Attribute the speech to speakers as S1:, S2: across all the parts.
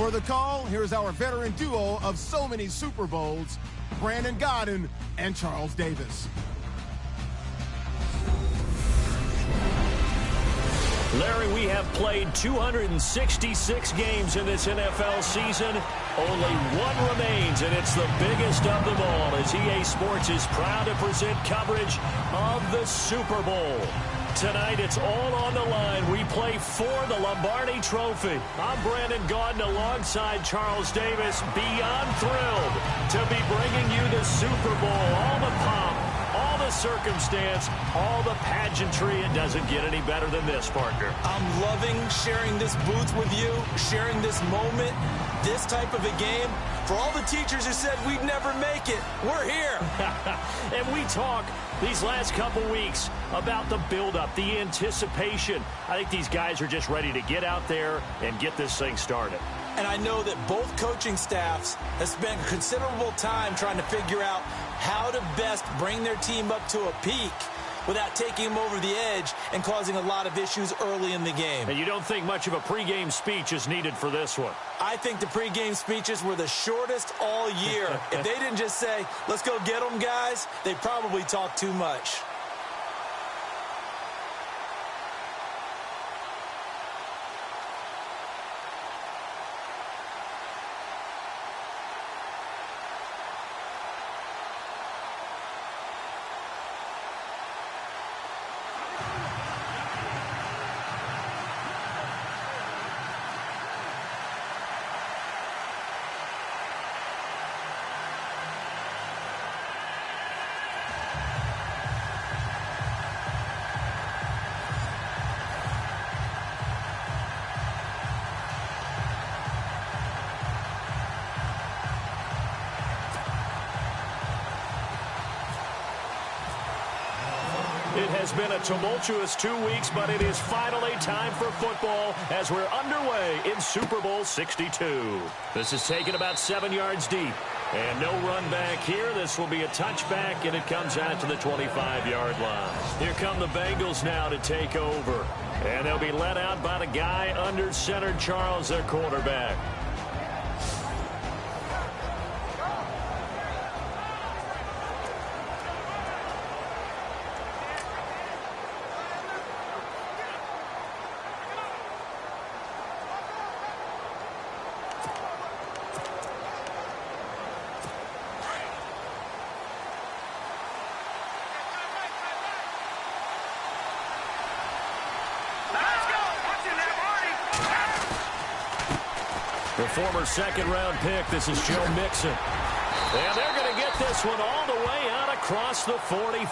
S1: For the call, here's our veteran duo of so many Super Bowls, Brandon Gaudin and Charles Davis.
S2: Larry, we have played 266 games in this NFL season. Only one remains, and it's the biggest of them all, as EA Sports is proud to present coverage of the Super Bowl. Tonight, it's all on the line. We play for the Lombardi Trophy. I'm Brandon Gaudin alongside Charles Davis. Beyond thrilled to be bringing you the Super Bowl. All the pomp, all the circumstance, all the pageantry. It doesn't get any better than this, partner.
S3: I'm loving sharing this booth with you, sharing this moment, this type of a game. For all the teachers who said we'd never make it, we're here.
S2: And we talk these last couple weeks about the buildup, the anticipation. I think these guys are just ready to get out there and get this thing started.
S3: And I know that both coaching staffs have spent considerable time trying to figure out how to best bring their team up to a peak without taking them over the edge and causing a lot of issues early in the game.
S2: And you don't think much of a pregame speech is needed for this one?
S3: I think the pregame speeches were the shortest all year. If they didn't just say, let's go get them, guys, they probably talked too much.
S2: It has been a tumultuous 2 weeks, but it is finally time for football as we're underway in Super Bowl 62. This is taken about 7 yards deep. And no run back here. This will be a touchback, and it comes out to the 25-yard line. Here come the Bengals now to take over. And they'll be led out by the guy under center, Charles, their quarterback. The former second-round pick, this is Joe Mixon. And they're going to get this one all the way out across the 45.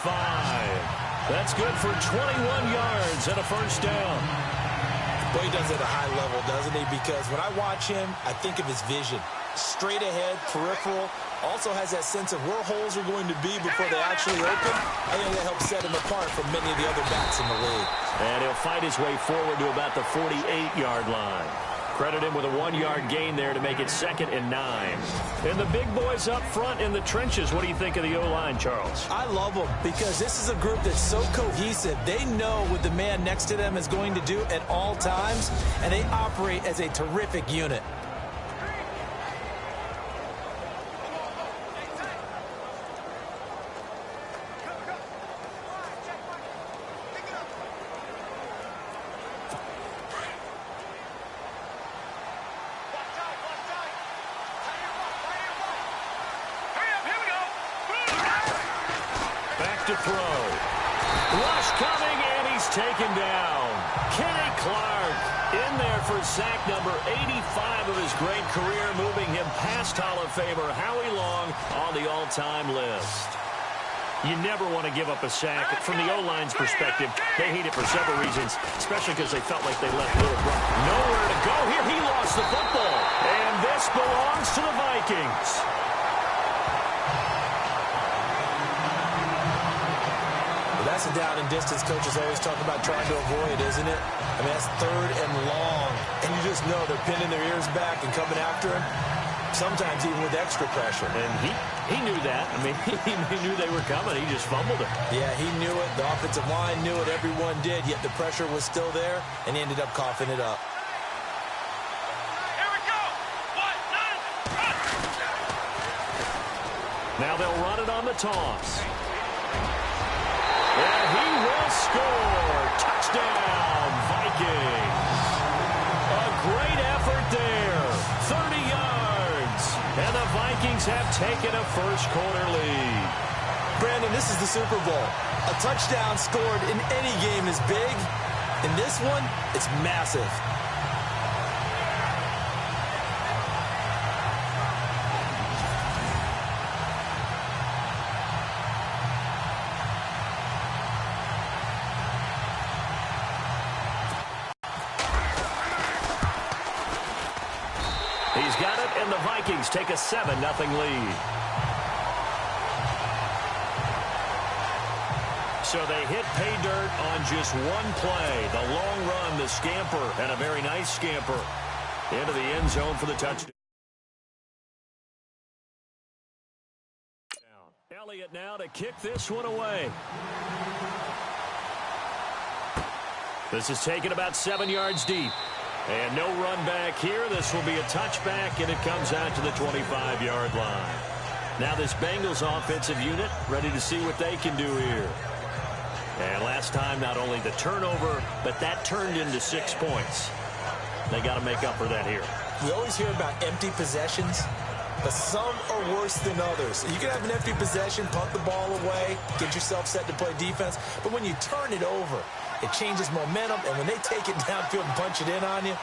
S2: That's good for 21 yards and a first down.
S3: Boy, he does it at a high level, doesn't he? Because when I watch him, I think of his vision. Straight ahead, peripheral. Also has that sense of where holes are going to be before they actually open. I think that helps set him apart from many of the other backs in the league.
S2: And he'll fight his way forward to about the 48-yard line. Credit him with a 1-yard gain there to make it 2nd and 9. And the big boys up front in the trenches, what do you think of the O-line, Charles?
S3: I love them because this is a group that's so cohesive. They know what the man next to them is going to do at all times, and they operate as a terrific unit.
S2: To throw. Rush coming, and he's taken down. Kenny Clark in there for sack number 85 of his great career, moving him past Hall of Famer Howie Long on the all-time list. You never want to give up a sack. From the O-line's perspective, they hate it for several reasons, especially because they felt like they left little room. Nowhere to go here. He lost the football, and this belongs to the Vikings.
S3: That's a down and distance coaches always talk about trying to avoid, isn't it? I mean, that's 3rd and long. And you just know they're pinning their ears back and coming after him, sometimes even with extra pressure.
S2: And he knew that. I mean, he knew they were coming. He just fumbled it.
S3: Yeah, he knew it. The offensive line knew it. Everyone did, yet the pressure was still there, and he ended up coughing it up.
S4: Here we go.
S2: Now they'll run it on the toss. And he will score. Touchdown, Vikings. A great effort there. 30 yards. And the Vikings have taken a first-quarter lead.
S3: Brandon, this is the Super Bowl. A touchdown scored in any game is big. In this one, it's massive.
S2: He's got it, and the Vikings take a 7-0 lead. So they hit pay dirt on just one play. The long run, the scamper, and a very nice scamper into the end zone for the touchdown. Elliott now to kick this one away. This is taken about 7 yards deep. And no run back here. This will be a touchback, and it comes out to the 25-yard line. Now this Bengals offensive unit ready to see what they can do here. And last time, not only the turnover, but that turned into 6 points. They got to make up for that here.
S3: We always hear about empty possessions, but some are worse than others. You can have an empty possession, punt the ball away, get yourself set to play defense, but when you turn it over, it changes momentum, and when they take it downfield and punch it in on you,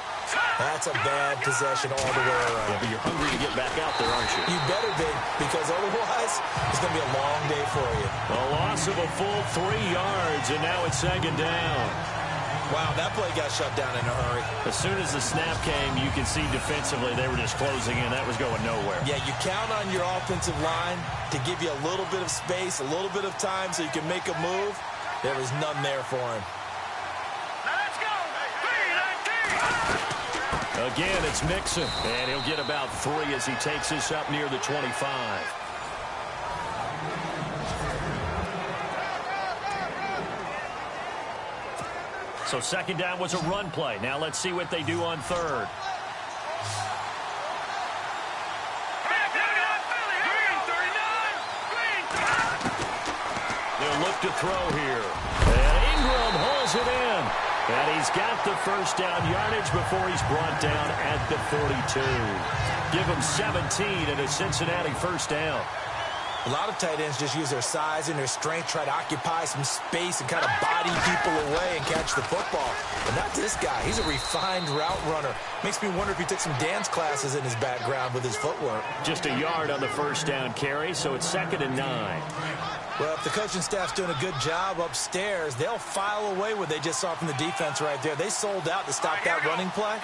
S3: that's a bad possession all the way around.
S2: Yeah, but you're hungry to get back out there, aren't you?
S3: You better be, because otherwise, it's going to be a long day for you.
S2: A loss of a full 3 yards, and now it's second down.
S3: Wow, that play got shut down in a hurry.
S2: As soon as the snap came, you can see defensively they were just closing in. That was going nowhere.
S3: Yeah, you count on your offensive line to give you a little bit of space, a little bit of time so you can make a move. There was none there for him.
S2: Again, it's Mixon, and he'll get about 3 as he takes this up near the 25. So second down was a run play. Now let's see what they do on third. They'll look to throw here. And Ingram holds it in. And he's got the first down yardage before he's brought down at the 42. Give him 17 and a Cincinnati first down.
S3: A lot of tight ends just use their size and their strength, try to occupy some space and kind of body people away and catch the football. But not this guy. He's a refined route runner. Makes me wonder if he took some dance classes in his background with his footwork.
S2: Just a yard on the first down carry, so it's 2nd and 9.
S3: Well, if the coaching staff's doing a good job upstairs, they'll file away what they just saw from the defense right there. They sold out to stop that running play.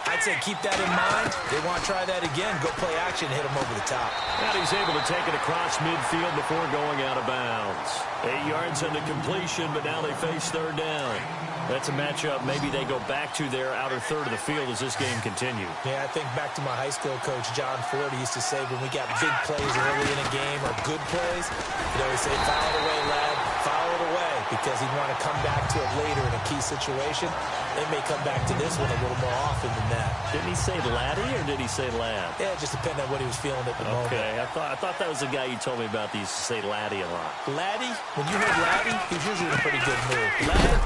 S3: I'd say keep that in mind. They want to try that again. Go play action, hit them over the top.
S2: And he's able to take it across midfield before going out of bounds. 8 yards on the completion, but now they face third down. That's a matchup maybe they go back to their outer third of the field as this game continues.
S3: Yeah, I think back to my high school coach, John Ford. He used to say when we got big plays early in a game or good plays, he'd always say, foul it away, lad, foul it away, because he'd want to come back to it later in a key situation. They may come back to this one a little more often than that.
S2: Didn't he say laddie or did he say lad?
S3: Yeah, it just depended on what he was feeling at the moment.
S2: Okay, I thought that was the guy you told me about. He used to say laddie a lot.
S3: Laddie? When you heard laddie, he was usually in a pretty good mood. Lad?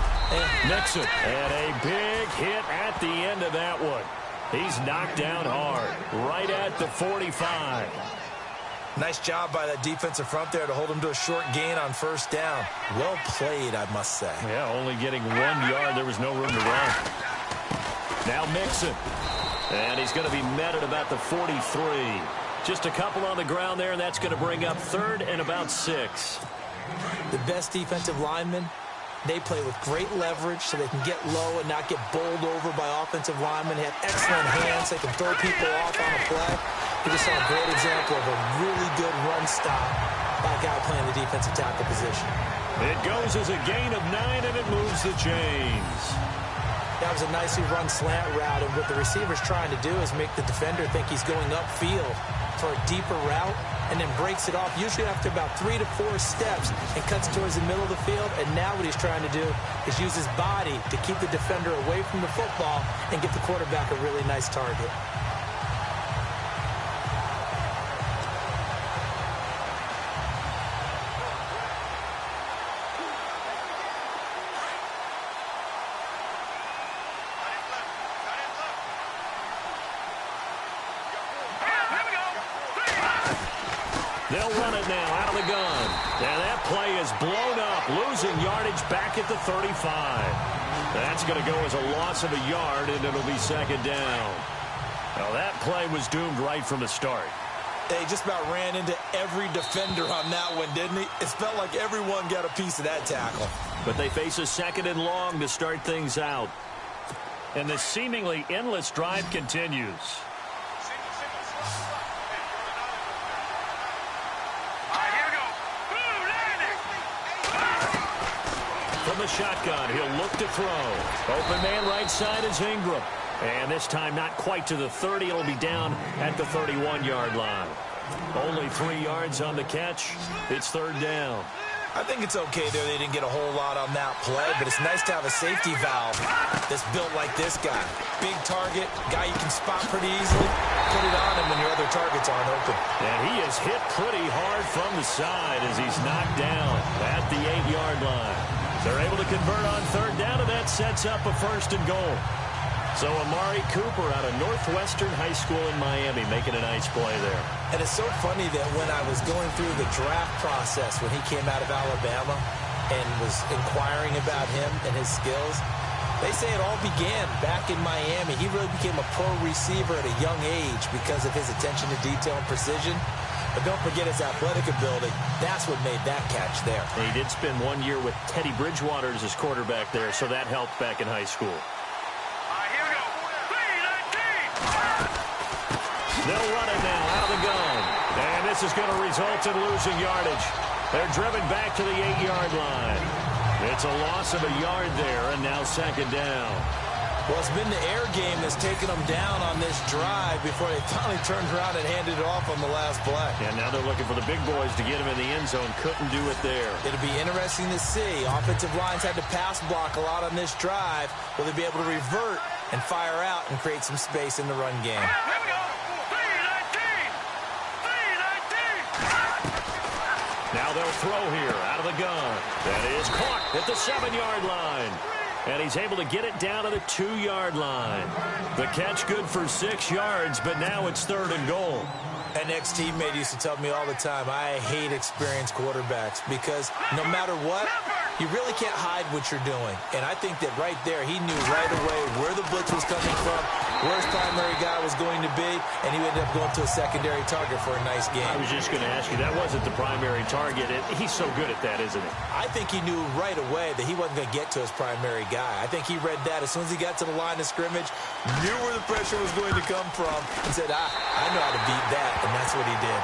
S2: Mixon. And a big hit at the end of that one. He's knocked down hard. Right at the 45.
S3: Nice job by that defensive front there to hold him to a short gain on first down. Well played, I must say.
S2: Yeah, only getting 1 yard. There was no room to run. Now Mixon. And he's going to be met at about the 43. Just a couple on the ground there, and that's going to bring up 3rd and about 6.
S3: The best defensive linemen, they play with great leverage so they can get low and not get bowled over by offensive linemen. They have excellent hands. They can throw people off on a play. We just saw a great example of a really good run stop by a guy playing the defensive tackle position.
S2: It goes as a gain of 9, and it moves the chains.
S3: That was a nicely run slant route, and what the receiver's trying to do is make the defender think he's going upfield for a deeper route, and then breaks it off, usually after about 3 to 4 steps, and cuts towards the middle of the field. And now what he's trying to do is use his body to keep the defender away from the football and give the quarterback a really nice target.
S2: They'll run it now out of the gun. And that play is blown up, losing yardage back at the 35. That's going to go as a loss of a yard, and it'll be second down. Well, that play was doomed right from the start.
S3: They just about ran into every defender on that one, didn't he? It felt like everyone got a piece of that tackle.
S2: But they face a second and long to start things out. And the seemingly endless drive continues. From the shotgun, he'll look to throw. Open man right side is Ingram. And this time not quite to the 30. It'll be down at the 31-yard line. Only 3 yards on the catch. It's third down.
S3: I think it's okay there. They didn't get a whole lot on that play, but it's nice to have a safety valve that's built like this guy. Big target, guy you can spot pretty easily. Put it on him when your other targets aren't open.
S2: And he is hit pretty hard from the side as he's knocked down at the 8-yard line. They're able to convert on third down, and that sets up a first and goal. So Amari Cooper out of Northwestern High School in Miami making a nice play there.
S3: And it's so funny that when I was going through the draft process when he came out of Alabama and was inquiring about him and his skills, they say it all began back in Miami. He really became a pro receiver at a young age because of his attention to detail and precision. But don't forget his athletic ability. That's what made that catch there.
S2: And he did spend 1 year with Teddy Bridgewater as his quarterback there, so that helped back in high school. They'll run it now out of the gun. And this is going to result in losing yardage. They're driven back to the 8-yard line. It's a loss of a yard there, and now second down.
S3: Well, it's been the air game that's taken them down on this drive before they finally turned around and handed it off on the last play.
S2: And now they're looking for the big boys to get him in the end zone. Couldn't do it there.
S3: It'll be interesting to see. Offensive lines had to pass block a lot on this drive. Will they be able to revert and fire out and create some space in the run game?
S2: Now they'll throw here out of the gun. That is caught at the 7-yard line. And he's able to get it down to the 2-yard line. The catch good for 6 yards, but now it's third and goal.
S3: An ex-teammate used to tell me all the time, I hate experienced quarterbacks because no matter what, you really can't hide what you're doing. And I think that right there, he knew right away where the blitz was coming from, where his primary guy was going to be, and he ended up going to a secondary target for a nice game.
S2: I was just going to ask you, that wasn't the primary target. He's so good at that, isn't he?
S3: I think he knew right away that he wasn't going to get to his primary guy. I think he read that as soon as he got to the line of scrimmage, knew where the pressure was going to come from, and said, I know how to beat that, and that's what he did.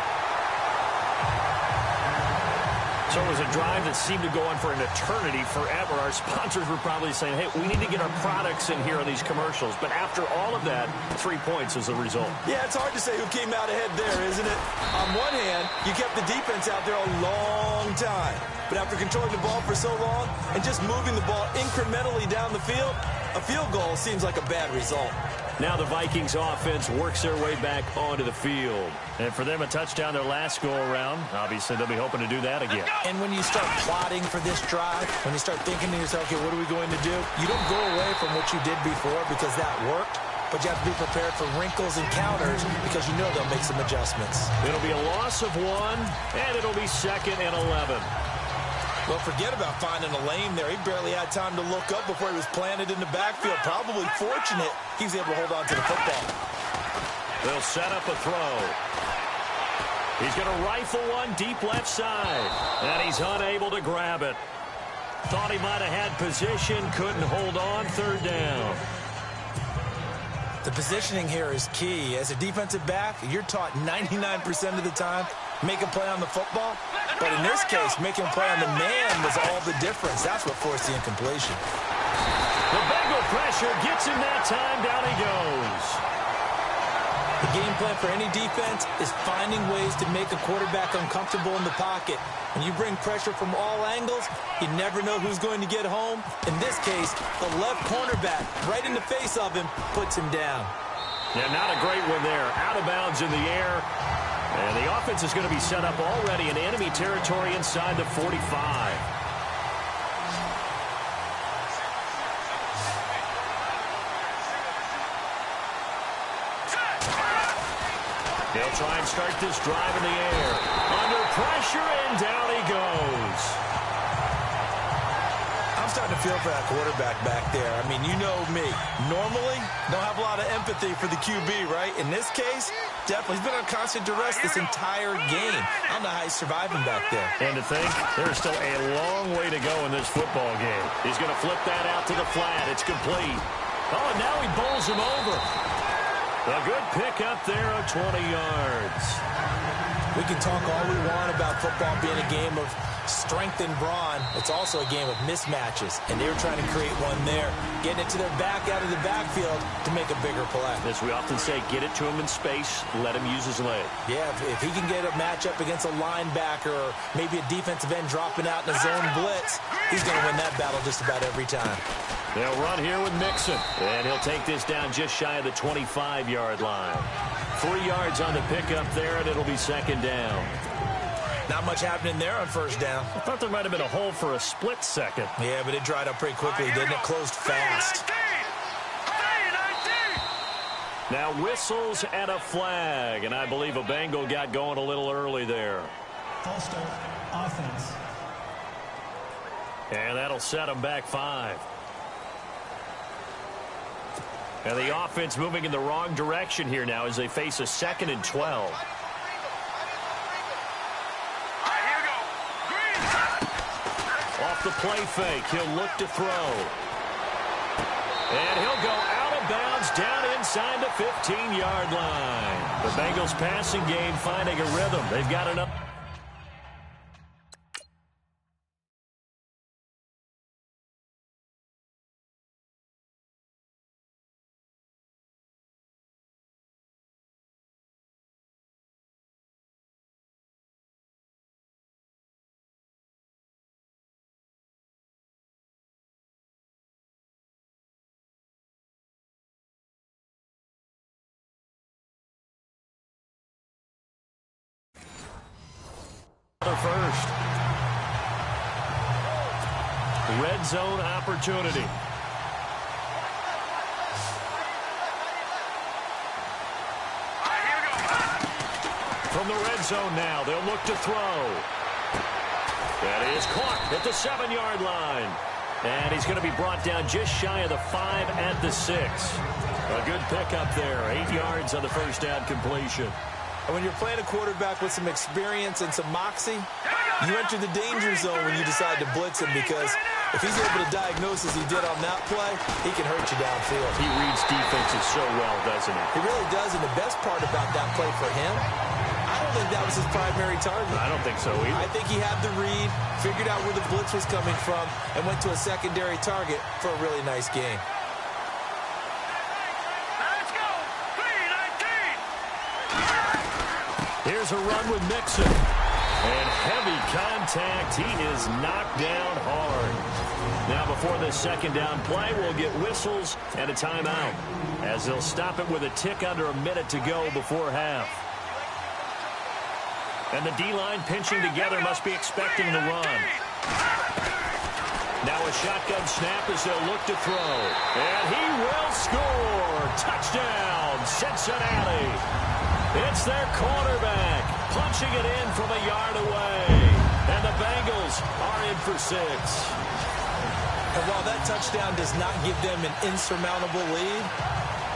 S2: So it was a drive that seemed to go on for an eternity, forever. Our sponsors were probably saying, hey, we need to get our products in here on these commercials. But after all of that, 3 points is the result.
S3: Yeah, it's hard to say who came out ahead there, isn't it? On one hand, you kept the defense out there a long time. But after controlling the ball for so long and just moving the ball incrementally down the field, a field goal seems like a bad result.
S2: Now the Vikings offense works their way back onto the field. And for them, a touchdown their last go-around. Obviously, they'll be hoping to do that again.
S3: And when you start plotting for this drive, when you start thinking to yourself, okay, what are we going to do? You don't go away from what you did before because that worked. But you have to be prepared for wrinkles and counters because you know they'll make some adjustments.
S2: It'll be a loss of 1, and it'll be second and 11.
S3: Well, forget about finding a lane there. He barely had time to look up before he was planted in the backfield. Probably fortunate he was able to hold on to the football.
S2: They'll set up a throw. He's going to rifle one deep left side, and he's unable to grab it. Thought he might have had position, couldn't hold on, third down.
S3: The positioning here is key. As a defensive back, you're taught 99% of the time, make a play on the football. But in this case, making a play on the man was all the difference. That's what forced the incompletion.
S2: The Bengal pressure gets him that time. Down he goes.
S3: The game plan for any defense is finding ways to make a quarterback uncomfortable in the pocket. When you bring pressure from all angles, you never know who's going to get home. In this case, the left cornerback, right in the face of him, puts him down.
S2: Yeah, not a great one there. Out of bounds in the air. And the offense is going to be set up already in enemy territory inside the 45. They'll try and start this drive in the air. Under pressure, and down he goes.
S3: I'm starting to feel for that quarterback back there. I mean, you know me. Normally, don't have a lot of empathy for the QB, right? In this case, definitely. He's been under constant duress this entire game. I don't know how he's surviving back there.
S2: And to think, there's still a long way to go in this football game. He's going to flip that out to the flat. It's complete. Oh, and now he bowls him over. A good pickup there of 20 yards.
S3: We can talk all we want about football being a game of strength and brawn. It's also a game of mismatches, and they were trying to create one there, getting it to their back out of the backfield to make a bigger play.
S2: As we often say, get it to him in space, let him use his leg.
S3: Yeah, if he can get a matchup against a linebacker or maybe a defensive end dropping out in a zone blitz, he's going to win that battle just about every time.
S2: They'll run here with Mixon, and he'll take this down just shy of the 25-yard line. 3 yards on the pickup there, and it'll be second down.
S3: Not much happening there on first down.
S2: I thought there might have been a hole for a split second.
S3: Yeah, but it dried up pretty quickly, didn't it? Closed fast.
S2: Now whistles and a flag, and I believe a Bengal got going a little early there.
S4: False start, offense.
S2: And that'll set them back 5. And the offense moving in the wrong direction here now as they face a 2nd and 12. Off the play fake, he'll look to throw. And he'll go out of bounds down inside the 15-yard line. The Bengals passing game finding a rhythm. They've got enough. First. Red zone opportunity. From the red zone now, they'll look to throw. That is caught at the 7-yard line. And he's going to be brought down just shy of the 5 at the 6. A good pickup there. 8 yards on the first down completion.
S3: And when you're playing a quarterback with some experience and some moxie, you enter the danger zone when you decide to blitz him, because if he's able to diagnose as he did on that play, he can hurt you downfield.
S2: He reads defenses so well, doesn't he?
S3: He really does, and the best part about that play for him, I don't think that was his primary target.
S2: I don't think so either.
S3: I think he had the read, figured out where the blitz was coming from, and went to a secondary target for a really nice game.
S2: Here's a run with Mixon. And heavy contact. He is knocked down hard. Now before this second down play, we'll get whistles and a timeout, as they'll stop it with a tick under a minute to go before half. And the D-line pinching together must be expecting the run. Now a shotgun snap as they'll look to throw. And he will score. Touchdown, Cincinnati. It's their quarterback punching it in from a yard away. And the Bengals are in for 6.
S3: And while that touchdown does not give them an insurmountable lead,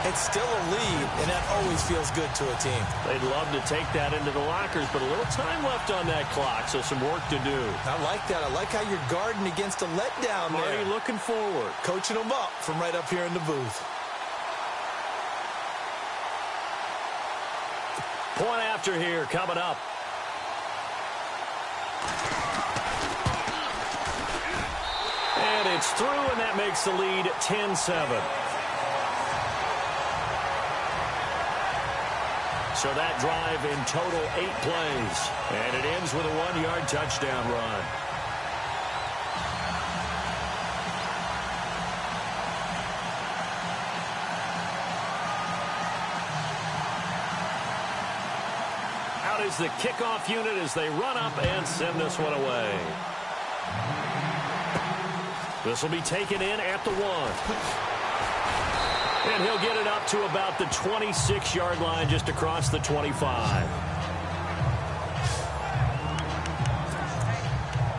S3: it's still a lead, and that always feels good to a team.
S2: They'd love to take that into the lockers, but a little time left on that clock, so some work to do.
S3: I like that. I like how you're guarding against a letdown there.
S2: Marty looking forward.
S3: Coaching them up from right up here in the booth.
S2: Point after here coming up. And it's through, and that makes the lead 10-7. So that drive in total 8 plays. And it ends with a 1-yard touchdown run. Out is the kickoff unit as they run up and send this one away. This will be taken in at the 1. And he'll get it up to about the 26-yard line, just across the 25.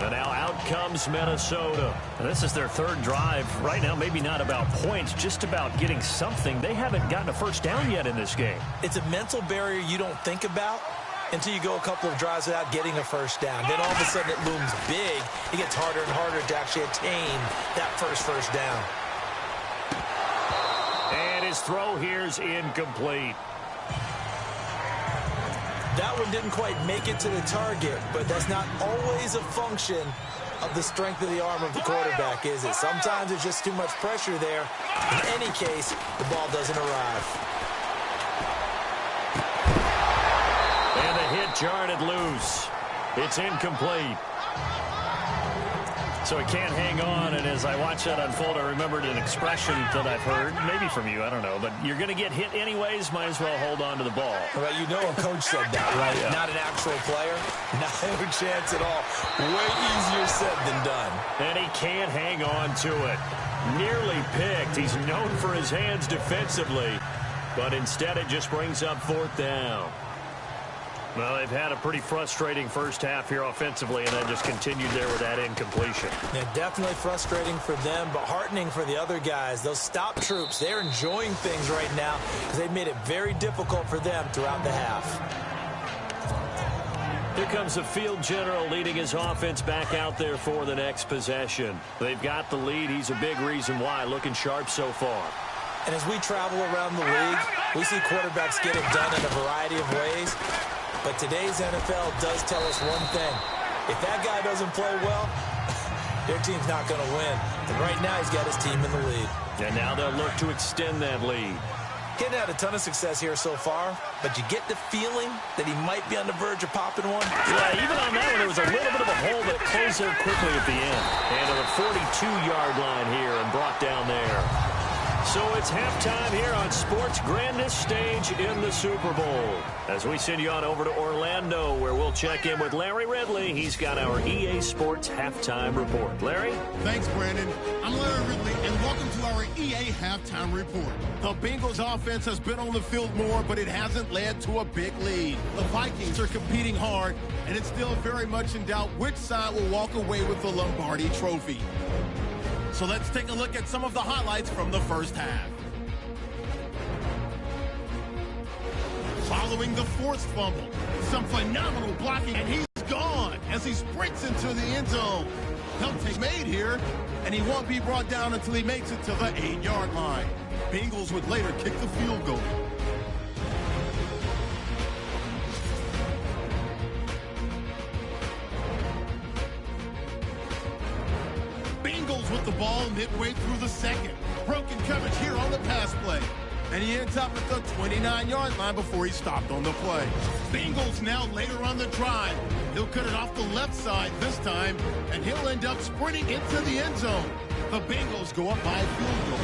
S2: And now out comes Minnesota. And this is their third drive. Right now, maybe not about points, just about getting something. They haven't gotten a first down yet in this game.
S3: It's a mental barrier you don't think about until you go a couple of drives without getting a first down. Then all of a sudden it looms big. It gets harder and harder to actually attain that first down.
S2: And his throw here's incomplete.
S3: That one didn't quite make it to the target, but that's not always a function of the strength of the arm of the quarterback, is it? Sometimes there's just too much pressure there. In any case, the ball doesn't arrive.
S2: And the hit jarred it loose. It's incomplete. So he can't hang on, and as I watch that unfold, I remembered an expression that I've heard, maybe from you, I don't know, but you're going to get hit anyways, might as well hold on to the ball.
S3: Well, you know a coach said that, right? Yeah. Not an actual player. Not a chance at all. Way easier said than done.
S2: And he can't hang on to it. Nearly picked. He's known for his hands defensively, but instead it just brings up fourth down. Well, they've had a pretty frustrating first half here offensively, and then just continued there with that incompletion.
S3: Yeah, definitely frustrating for them, but heartening for the other guys. Those stop troops, they're enjoying things right now because they've made it very difficult for them throughout the half.
S2: Here comes the field general leading his offense back out there for the next possession. They've got the lead. He's a big reason why. Looking sharp so far.
S3: And as we travel around the league, we see quarterbacks get it done in a variety of ways. But today's NFL does tell us one thing. If that guy doesn't play well, their team's not going to win. And right now, he's got his team in the lead.
S2: And now they'll look to extend that lead.
S3: Getting had a ton of success here so far, but you get the feeling that he might be on the verge of popping one.
S2: Yeah, even on that one, there was a little bit of a hole that closed there quickly at the end. And to the 42-yard line here and brought down there. So it's halftime here on sports' grandest stage in the Super Bowl. As we send you on over to Orlando, where we'll check in with Larry Ridley. He's got our EA Sports Halftime Report. Larry?
S1: Thanks, Brandon. I'm Larry Ridley, and welcome to our EA Halftime Report. The Bengals offense has been on the field more, but it hasn't led to a big lead. The Vikings are competing hard, and it's still very much in doubt which side will walk away with the Lombardi Trophy. So let's take a look at some of the highlights from the first half. Following the forced fumble, some phenomenal blocking, and he's gone as he sprints into the end zone. He'll take made here, and he won't be brought down until he makes it to the 8-yard line. Bengals would later kick the field goal. With the ball midway through the second. Broken coverage here on the pass play. And he ends up at the 29-yard line before he stopped on the play. Bengals now later on the drive. He'll cut it off the left side this time, and he'll end up sprinting into the end zone. The Bengals go up by a field goal.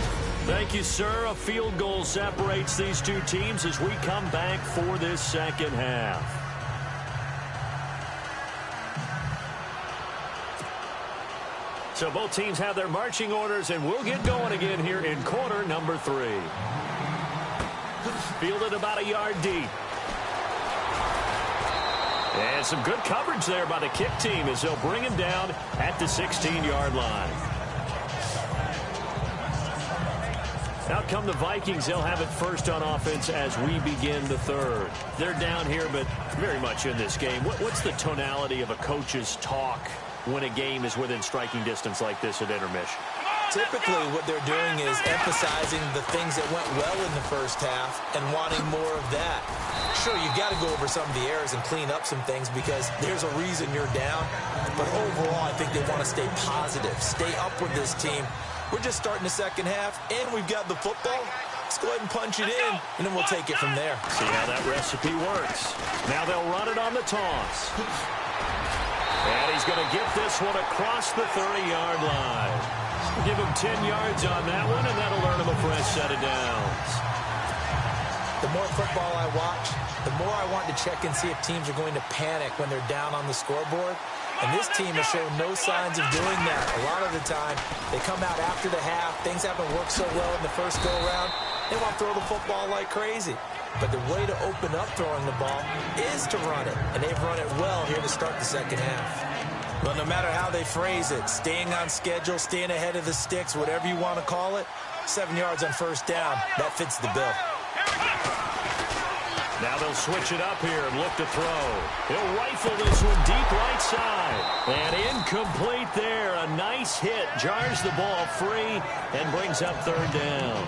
S2: Thank you, sir. A field goal separates these two teams as we come back for this second half. So both teams have their marching orders, and we'll get going again here in quarter number 3. Fielded about a yard deep. And some good coverage there by the kick team as they'll bring him down at the 16-yard line. Out come the Vikings. They'll have it first on offense as we begin the third. They're down here, but very much in this game. What's the tonality of a coach's talk when a game is within striking distance like this at intermission?
S3: Typically, what they're doing is emphasizing the things that went well in the first half and wanting more of that. Sure, you've got to go over some of the errors and clean up some things because there's a reason you're down. But overall, I think they want to stay positive, stay up with this team. We're just starting the second half, and we've got the football. Let's go ahead and punch it in, and then we'll take it from there.
S2: See how that recipe works. Now they'll run it on the toss. And he's going to get this one across the 30-yard line. Give him 10 yards on that one, and that'll earn him a fresh set of downs.
S3: The more football I watch, the more I want to check and see if teams are going to panic when they're down on the scoreboard. And this team has shown no signs of doing that. A lot of the time, they come out after the half. Things haven't worked so well in the first go-around. They want to throw the football like crazy. But the way to open up throwing the ball is to run it. And they've run it well here to start the second half. But no matter how they phrase it, staying on schedule, staying ahead of the sticks, whatever you want to call it, 7 yards on first down, that fits the bill.
S2: Now they'll switch it up here and look to throw. He'll rifle this one deep right side. And incomplete there. A nice hit. Jars the ball free and brings up third down.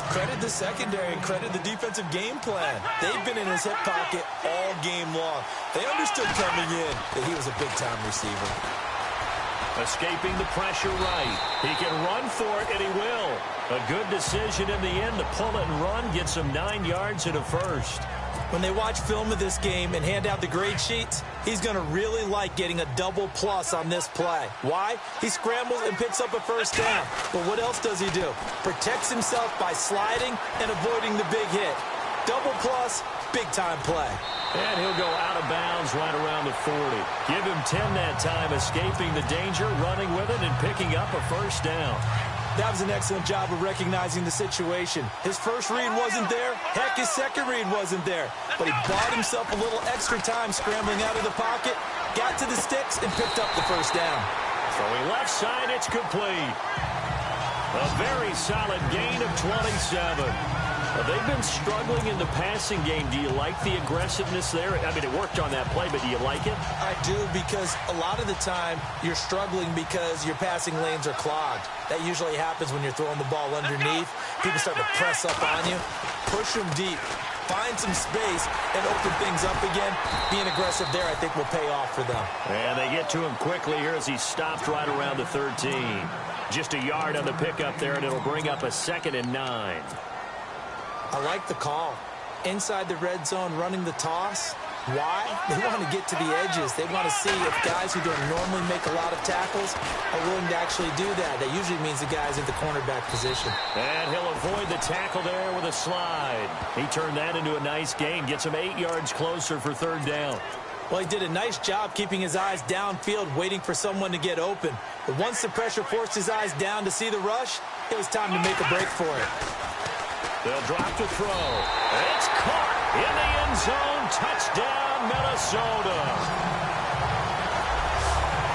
S3: Credit the secondary and credit the defensive game plan. They've been in his hip pocket all game long. They understood coming in that he was a big-time receiver.
S2: Escaping the pressure right. He can run for it, and he will. A good decision in the end to pull it and run, gets him 9 yards and a first.
S3: When they watch film of this game and hand out the grade sheets, he's going to really like getting a double plus on this play. Why? He scrambles and picks up a first down. But what else does he do? Protects himself by sliding and avoiding the big hit. Double plus, big-time play.
S2: And he'll go out of bounds right around the 40. Give him 10 that time, escaping the danger, running with it, and picking up a first down.
S3: That was an excellent job of recognizing the situation. His first read wasn't there. Heck, his second read wasn't there. But he bought himself a little extra time scrambling out of the pocket, got to the sticks, and picked up the first down.
S2: Throwing left side, it's complete. A very solid gain of 27. They've been struggling in the passing game. Do you like the aggressiveness there? I mean, it worked on that play, but do you like it?
S3: I do, because a lot of the time you're struggling because your passing lanes are clogged. That usually happens when you're throwing the ball underneath. People start to press up on you. Push them deep. Find some space and open things up again. Being aggressive there, I think, will pay off for them.
S2: And they get to him quickly here as he stopped right around the 13. Just a yard on the pickup there, and it'll bring up a 2nd and 9.
S3: I like the call. Inside the red zone, running the toss. Why? They want to get to the edges. They want to see if guys who don't normally make a lot of tackles are willing to actually do that. That usually means the guys at the cornerback position.
S2: And he'll avoid the tackle there with a slide. He turned that into a nice gain. Gets him 8 yards closer for third down.
S3: Well, he did a nice job keeping his eyes downfield, waiting for someone to get open. But once the pressure forced his eyes down to see the rush, it was time to make a break for it.
S2: They'll drop to throw. It's caught in the end zone. Touchdown, Minnesota.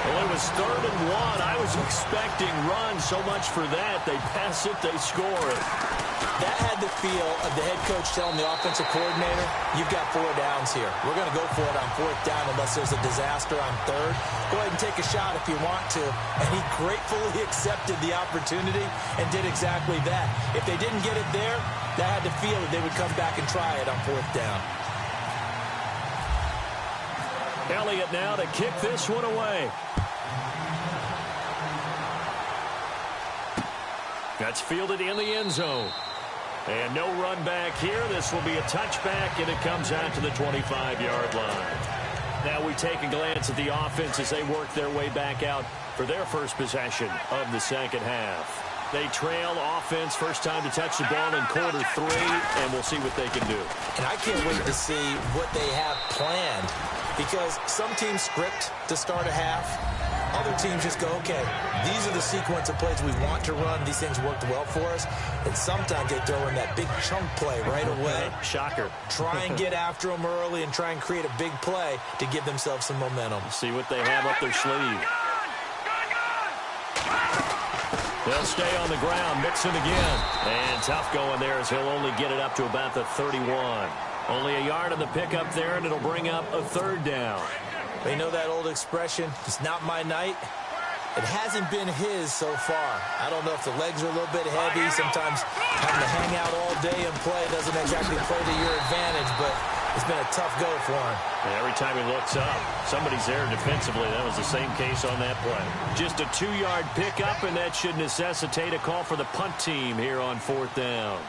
S2: Well, it was 3rd and 1. I was expecting run. So much for that. They pass it, they score it.
S3: That had the feel of the head coach telling the offensive coordinator, you've got 4 downs here. We're going to go for it on 4th down unless there's a disaster on 3rd. Go ahead and take a shot if you want to. And he gratefully accepted the opportunity and did exactly that. If they didn't get it there, that had the feel that they would come back and try it on 4th down.
S2: Elliott now to kick this one away. That's fielded in the end zone. And no run back here. This will be a touchback, and it comes out to the 25-yard line. Now we take a glance at the offense as they work their way back out for their first possession of the second half. They trail offense, first time to touch the ball in quarter 3, and we'll see what they can do.
S3: And I can't wait to see what they have planned, because some teams script to start a half. Other teams just go, okay, these are the sequence of plays we want to run. These things worked well for us. And sometimes they throw in that big chunk play right away.
S2: Shocker.
S3: Try and get after them early and try and create a big play to give themselves some momentum.
S2: See what they have up their sleeve. They'll stay on the ground, mix it again. And tough going there as he'll only get it up to about the 31. Only a yard on the pickup there, and it'll bring up a 3rd down.
S3: They know that old expression, it's not my night. It hasn't been his so far. I don't know if the legs are a little bit heavy. Sometimes having to hang out all day and play doesn't exactly play to your advantage, but it's been a tough go for him.
S2: And every time he looks up, somebody's there defensively. That was the same case on that play. Just a 2-yard pickup, and that should necessitate a call for the punt team here on 4th down.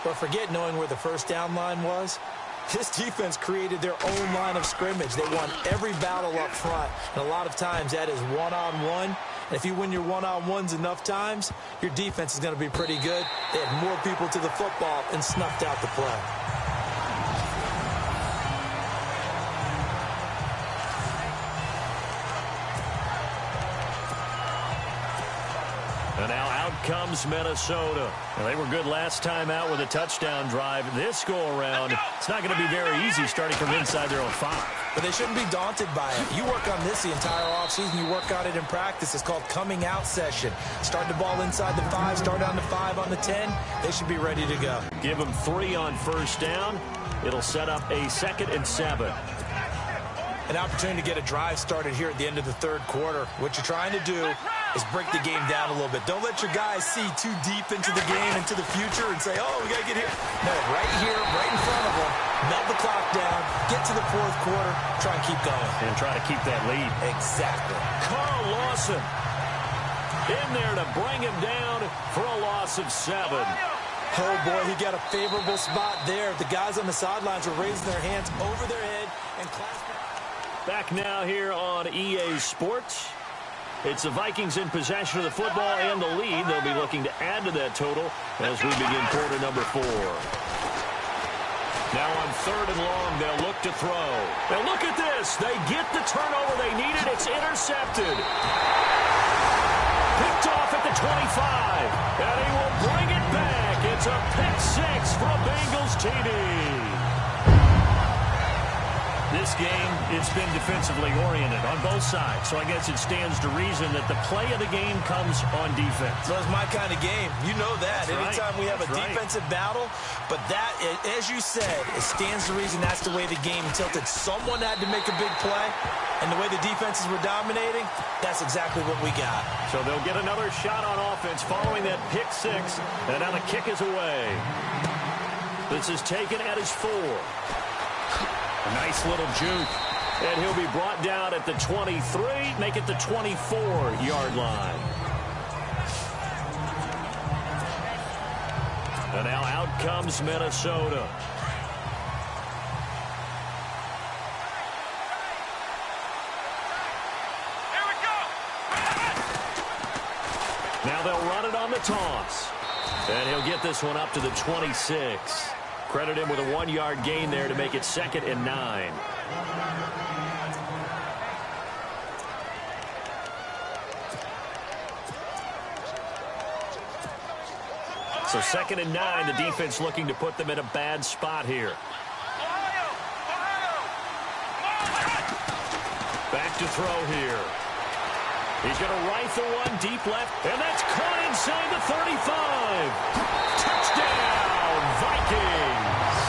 S3: But forget knowing where the first down line was. This defense created their own line of scrimmage. They won every battle up front, and a lot of times that is one-on-one. And if you win your one-on-ones enough times, your defense is going to be pretty good. They had more people to the football and snuffed out the play.
S2: And now out comes Minnesota. Well, they were good last time out with a touchdown drive. This go-around, it's not going to be very easy starting from inside their own 5.
S3: But they shouldn't be daunted by it. You work on this the entire offseason. You work on it in practice. It's called coming out session. Start the ball inside the 5, start on the 5, on the 10. They should be ready to go.
S2: Give them 3 on first down. It'll set up a 2nd and 7.
S3: An opportunity to get a drive started here at the end of the third quarter. What you're trying to do is break the game down a little bit. Don't let your guys see too deep into the game, into the future, and say, oh, we got to get here. No, right here, right in front of them, melt the clock down, get to the fourth quarter, try and keep going.
S2: And try to keep that lead.
S3: Exactly.
S2: Carl Lawson in there to bring him down for a loss of 7.
S3: Oh, boy, he got a favorable spot there. The guys on the sidelines were raising their hands over their head and clasping.
S2: Back now here on EA Sports. It's the Vikings in possession of the football and the lead. They'll be looking to add to that total as we begin quarter number 4. Now on 3rd and long, they'll look to throw. And look at this. They get the turnover they needed. It's intercepted. Picked off at the 25. And he will bring it back. It's a pick 6 for a Bengals TD. This game, it's been defensively oriented on both sides, so I guess it stands to reason that the play of the game comes on defense.
S3: So it's my kind of game. You know that.
S2: That's
S3: Anytime we have a defensive battle, but that, as you said, it stands to reason that's the way the game tilted. Someone had to make a big play, and the way the defenses were dominating, that's exactly what we got.
S2: So they'll get another shot on offense following that pick 6, and now the kick is away. This is taken at his 4. A nice little juke. And he'll be brought down at the 23, make it the 24-yard line. And now out comes Minnesota.
S5: Here we go.
S2: Now they'll run it on the toss. And he'll get this one up to the 26. Credit him with a 1-yard gain there to make it 2nd and 9. So 2nd and 9, the defense looking to put them in a bad spot here. Back to throw here. He's going to rifle one deep left, and that's caught inside the 35. Touchdown, Vikings.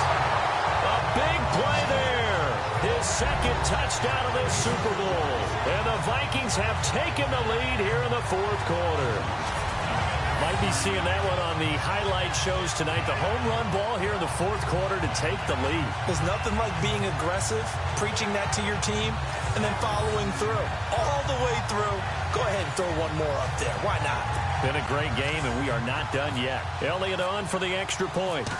S2: A big play there. His 2nd touchdown of this Super Bowl. And the Vikings have taken the lead here in the 4th quarter. Might be seeing that one on the highlight shows tonight. The home run ball here in the 4th quarter to take the lead.
S3: There's nothing like being aggressive, preaching that to your team, and then following through. All the way through. Go ahead and throw one more up there. Why not?
S2: Been a great game, and we are not done yet. Elliott on for the extra point.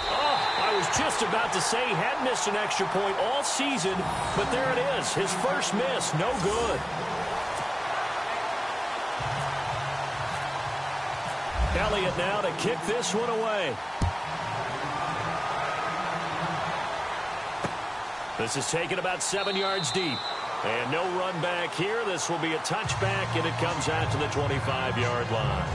S2: Oh, I was just about to say he had missed an extra point all season, but there it is. His first miss, no good. Elliott now to kick this one away. This is taken about 7 yards deep. And no run back here. This will be a touchback, and it comes out to the 25-yard line.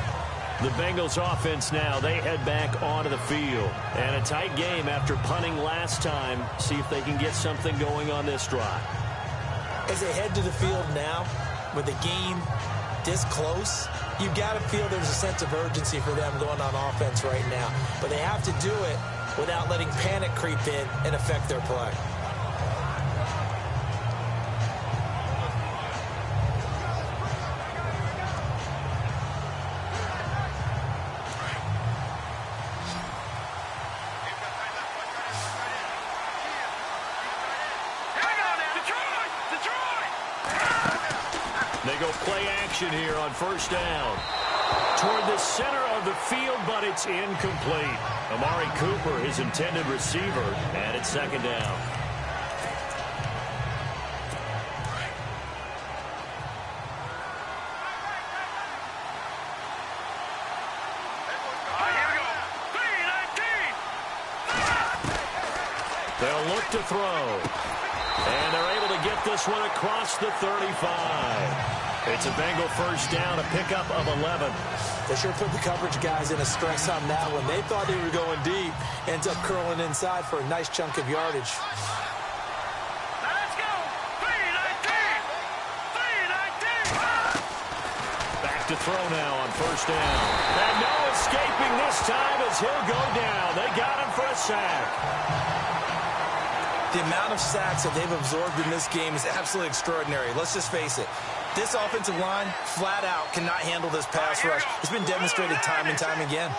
S2: The Bengals offense now, they head back onto the field. And a tight game after punting last time. See if they can get something going on this drive.
S3: As they head to the field now, with the game this close, you've got to feel there's a sense of urgency for them going on offense right now. But they have to do it without letting panic creep in and affect their play.
S2: They go play action here on first down. Toward the center of the field, but it's incomplete. Amari Cooper, his intended receiver, and it's 2nd down. They'll look to throw. And they're able to get this one across the 35. It's a Bengal first down, a pickup of 11.
S3: They sure put the coverage guys in a stress on that one. They thought they were going deep. Ends up curling inside for a nice chunk of yardage.
S2: Let's go! 3-19! Back to throw now on first down. And no escaping this time as he'll go down. They got him for a sack.
S3: The amount of sacks that they've absorbed in this game is absolutely extraordinary. Let's just face it. This offensive line, flat out, cannot handle this pass rush. It's been demonstrated time and time again.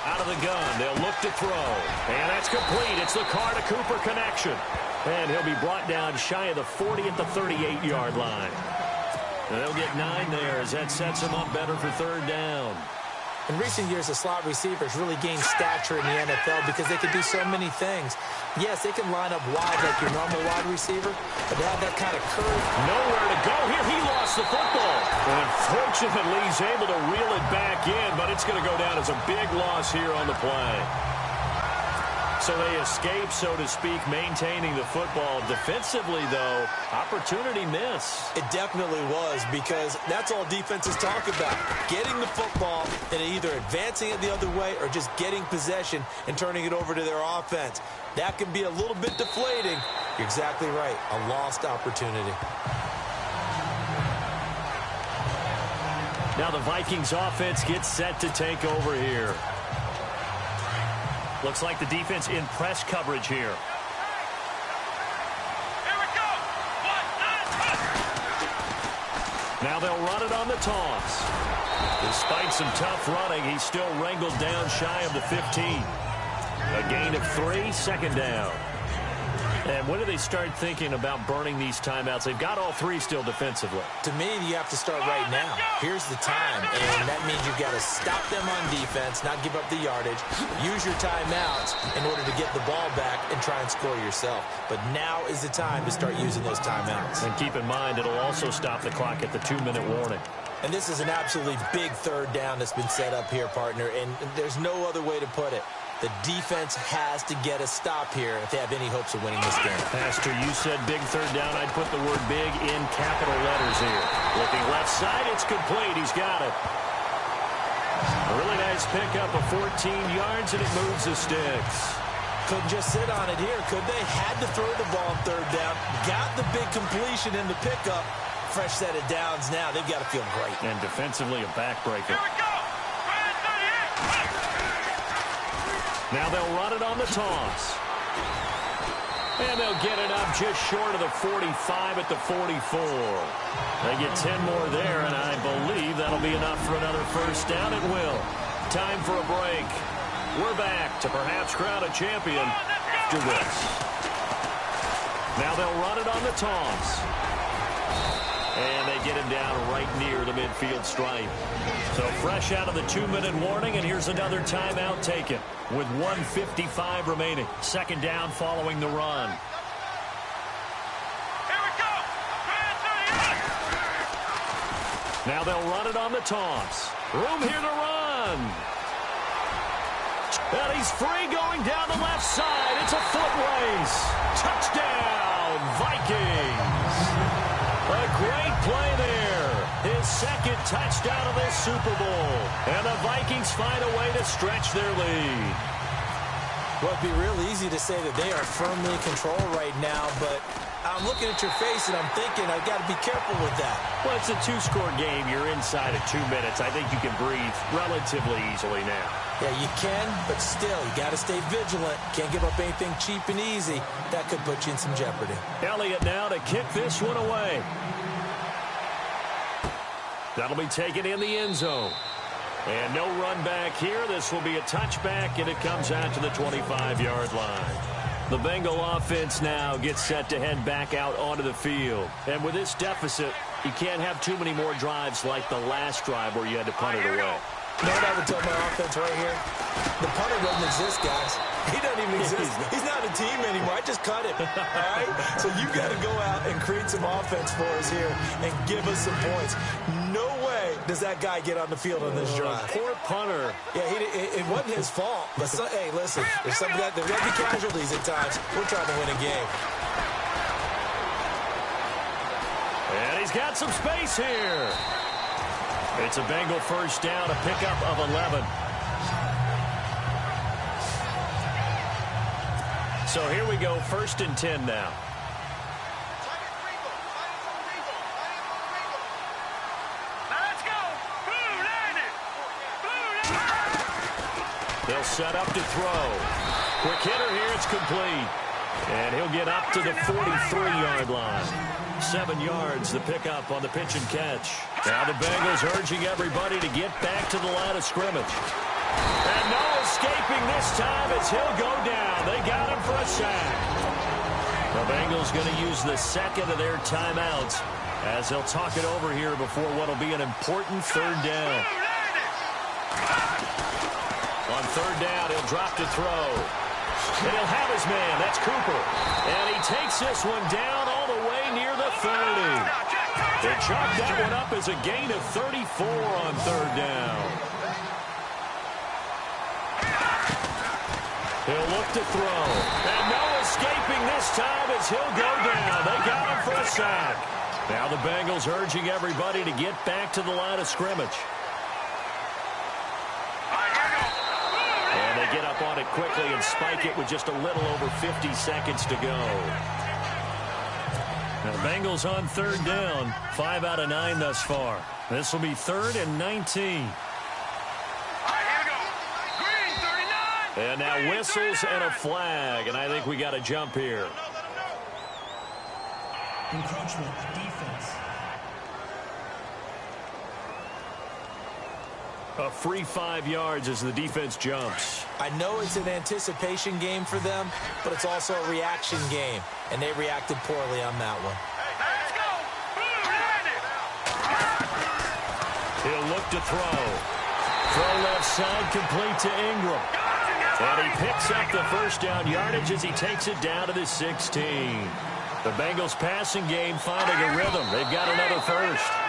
S2: Out of the gun, they'll look to throw. And that's complete. It's the Carr-to-Cooper connection. And he'll be brought down shy of the 40 at the 38-yard line. And they'll get 9 there as that sets him up better for third down.
S3: In recent years, the slot receivers really gained stature in the NFL because they can do so many things. Yes, they can line up wide like your normal wide receiver, but they have that kind of curve.
S2: Nowhere to go. Here he lost the football. And fortunately, he's able to reel it back in, but it's going to go down as a big loss here on the play. So they escape, so to speak, maintaining the football. Defensively, though, opportunity miss.
S3: It definitely was, because that's all defenses talk about. Getting the football and either advancing it the other way or just getting possession and turning it over to their offense. That can be a little bit deflating. You're exactly right. A lost opportunity.
S2: Now the Vikings offense gets set to take over here. Looks like the defense in press coverage here.
S5: Here we go.
S2: Now they'll run it on the toss. Despite some tough running, he's still wrangled down shy of the 15. A gain of 3, second down. And when do they start thinking about burning these timeouts? They've got all 3 still defensively.
S3: To me, you have to start right now. Here's the time, and that means you've got to stop them on defense, not give up the yardage, use your timeouts in order to get the ball back and try and score yourself. But now is the time to start using those timeouts.
S2: And keep in mind, it'll also stop the clock at the 2-minute warning.
S3: And this is an absolutely big third down that's been set up here, partner, and there's no other way to put it. The defense has to get a stop here if they have any hopes of winning this game.
S2: Pastor, you said big third down. I'd put the word big in capital letters here. Looking left side, it's complete. He's got it. A really nice pickup of 14 yards, and it moves the sticks.
S3: Couldn't just sit on it here, could they? Had to throw the ball on third down. Got the big completion in the pickup. Fresh set of downs now. They've got to feel great.
S2: And defensively, a backbreaker.
S5: Here we go.
S2: Now they'll run it on the toss. And they'll get it up just short of the 45 at the 44. They get 10 more there, and I believe that'll be enough for another first down. It will. Time for a break. We're back to perhaps crown a champion after this. Now they'll run it on the toss. And they get him down right near the midfield stripe. So fresh out of the 2-minute warning, and here's another timeout taken with 1:55 remaining. Second down following the run.
S5: Here we go.
S2: Now they'll run it on the toss. Room here to run. And he's free going down the left side. It's a foot race. Touchdown, Vikings. A great play there. His second touchdown of this Super Bowl. And the Vikings find a way to stretch their lead.
S3: Well, it'd be real easy to say that they are firmly in control right now, but I'm looking at your face and I'm thinking I've got to be careful with that.
S2: Well, it's a 2-score game. You're inside of 2 minutes. I think you can breathe relatively easily now.
S3: Yeah, you can, but still, you got to stay vigilant. Can't give up anything cheap and easy. That could put you in some jeopardy.
S2: Elliott now to kick this one away. That'll be taken in the end zone. And no run back here. This will be a touchback, and it comes out to the 25-yard line. The Bengal offense now gets set to head back out onto the field. And with this deficit, you can't have too many more drives like the last drive where you had to punt it away.
S3: You know what I would tell my offense right here? The punter doesn't exist, guys. He doesn't even exist. He's not a team anymore. I just cut him. All right? So you've got to go out and create some offense for us here and give us some points. No way does that guy get on the field on this drive.
S2: Poor punter.
S3: Yeah, it wasn't his fault. But, hey, listen, there's going to be casualties at times. We're trying to win a game.
S2: And he's got some space here. It's a Bengal first down, a pickup of 11. So here we go, 1st and 10 now. They'll set up to throw. Quick hitter here, it's complete. And he'll get up to the 43-yard line. 7 yards, the pickup on the pitch and catch. Now the Bengals urging everybody to get back to the line of scrimmage. And no escaping this time as he'll go down. They got him for a sack. The Bengals going to use the second of their timeouts as they'll talk it over here before what will be an important 3rd down. On 3rd down, he'll drop to throw. And he'll have his man. That's Cooper. And he takes this one down all the way near the 30. They chalk that one up as a gain of 34 on 3rd down. He'll look to throw. And no escaping this time as he'll go down. They got him for a sack. Now the Bengals urging everybody to get back to the line of scrimmage. And they get up on it quickly and spike it with just a little over 50 seconds to go. Now the Bengals on 3rd down. 5 out of 9 thus far. This will be 3rd and 19. And now whistles and a flag, and I think we got a jump here.
S4: Encroachment, defense.
S2: A free 5 yards as the defense jumps.
S3: I know it's an anticipation game for them, but it's also a reaction game, and they reacted poorly on that one.
S2: He'll look to throw. Throw left side, complete to Ingram. And he picks up the 1st down yardage as he takes it down to the 16. The Bengals passing game finding a rhythm. They've got another 1st.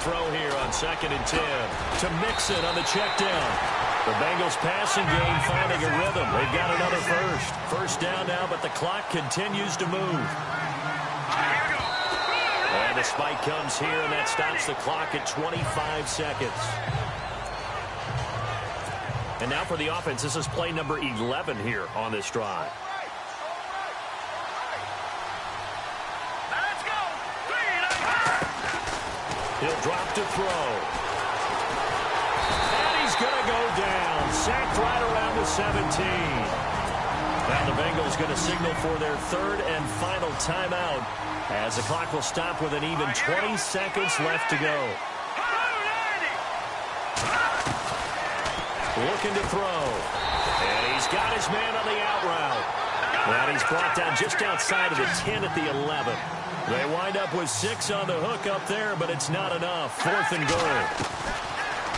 S2: Throw here on 2nd and 10 to Mixon on the check down. The Bengals passing game finding a rhythm. They've got another 1st. 1st down now, but the clock continues to move. And the spike comes here, and that stops the clock at 25 seconds. And now for the offense, this is play number 11 here on this drive. He'll drop to throw. And he's going to go down. Sacked right around the 17. Now the Bengals going to signal for their 3rd and final timeout as the clock will stop with an even 20 seconds left to go. Looking to throw. And he's got his man on the out route. And he's brought down just outside of the 10 at the 11. They wind up with 6 on the hook up there, but it's not enough. 4th and goal.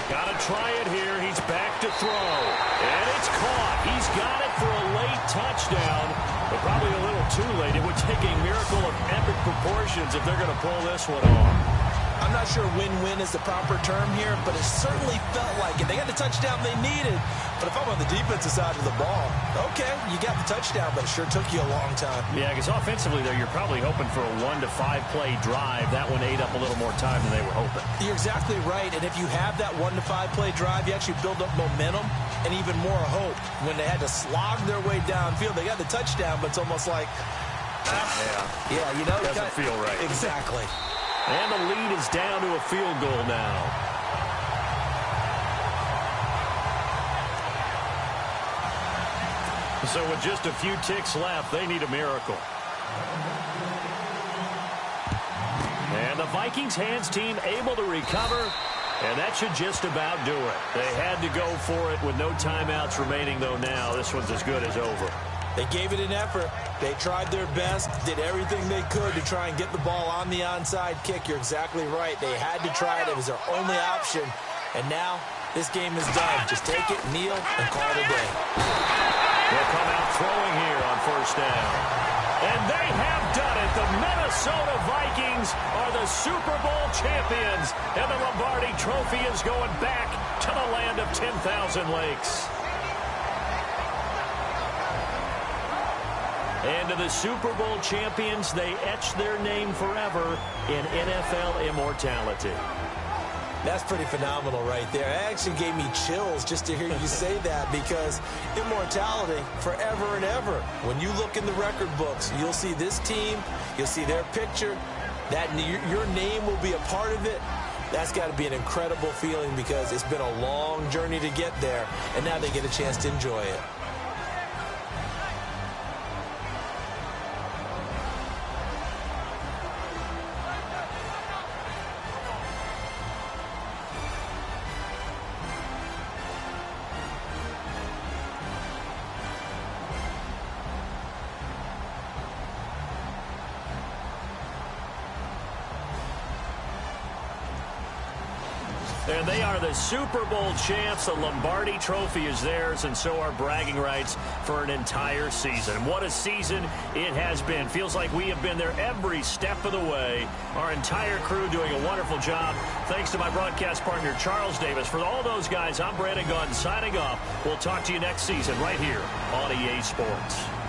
S2: Got to try it here. He's back to throw. And it's caught. He's got it for a late touchdown, but probably a little too late. It would take a miracle of epic proportions if they're going to pull this one off.
S3: I'm not sure win-win is the proper term here, but it certainly felt like it. They got the touchdown they needed, but if I'm on the defensive side of the ball, okay, you got the touchdown, but it sure took you a long time.
S2: Yeah, because offensively, though, you're probably hoping for a 1 to 5 play drive. That one ate up a little more time than they were hoping.
S3: You're exactly right, and if you have that 1 to 5 play drive, you actually build up momentum and even more hope. When they had to slog their way downfield, they got the touchdown, but it's almost like, yeah, you know,
S2: doesn't feel right.
S3: Exactly.
S2: And the lead is down to a field goal now. So with just a few ticks left, they need a miracle. And the Vikings hands team able to recover, and that should just about do it. They had to go for it with no timeouts remaining, though now. This one's as good as over.
S3: They gave it an effort. They tried their best, did everything they could to try and get the ball on the onside kick. You're exactly right. They had to try it. It was their only option. And now this game is done. Just take it, kneel, and call it a day.
S2: They'll come out throwing here on first down. And they have done it. The Minnesota Vikings are the Super Bowl champions. And the Lombardi Trophy is going back to the land of 10,000 lakes. And to the Super Bowl champions, they etch their name forever in NFL immortality.
S3: That's pretty phenomenal right there. It actually gave me chills just to hear you say that, because immortality forever and ever. When you look in the record books, you'll see this team, you'll see their picture, that your name will be a part of it. That's got to be an incredible feeling, because it's been a long journey to get there, and now they get a chance to enjoy it.
S2: And they are the Super Bowl champs. The Lombardi Trophy is theirs, and so are bragging rights for an entire season. What a season it has been. Feels like we have been there every step of the way. Our entire crew doing a wonderful job. Thanks to my broadcast partner, Charles Davis. For all those guys, I'm Brandon Gaudin signing off. We'll talk to you next season right here on EA Sports.